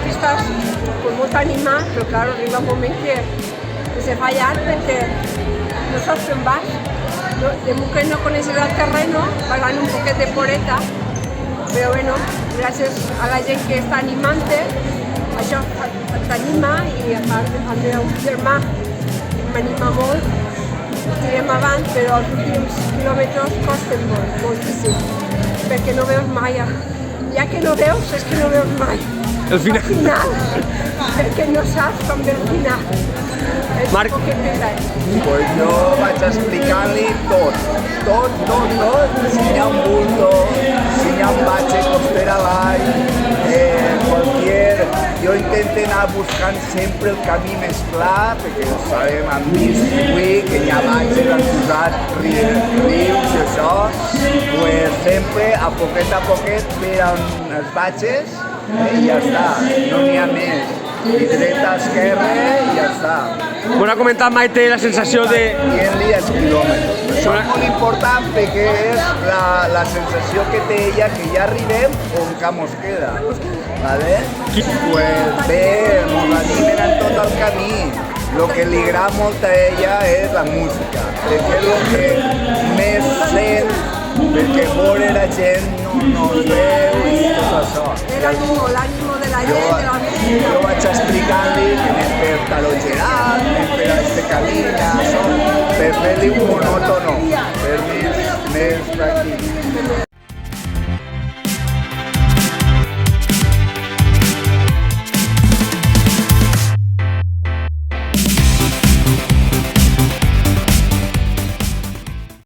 que estàs molt animat, però clar, arriba un moment que se fa llarg perquè no saps on vas. De moment que no coneixes el terreno, vas anar un poquet de poreta, però bueno, gràcies a la gent que està animant-te, això t'anima i el meu germà m'anima molt. Tirem avant, però els últims quilòmetres costen molt, moltíssim, perquè no veus mai. Ja que no veus, és que no veus mai. El final. El final, perquè no saps com ve el final. És Marc. un poquet pesat. Pues jo vaig explicant-li tot. Si hi ha un bulto, si hi ha un batxe costera avall, jo intento anar buscant sempre el camí més clar, perquè ho sabem, hem vist avui que hi ha batxes, han posat rius i això, pues sempre a poquet per on els batxes i ja està, no n'hi ha més. I dreta, esquerra i ja està. Vos ha comentat Maite la sensació de... Dient-li els quilòmetres. Això és molt important perquè és la sensació que té ella que ja arribem on que mos queda. ¿Vale? Pues bé, mos animen en tot el camí. Lo que li agrada molt a ella és la música, perquè és el que més sent, perquè veure la gent no es veu i tot això. L'ànimo de la gent, de la música. Jo vaig explicant-li que anem per Taló Geral, anem per este camí, això, per fer-li un monòtono, per més tranquil.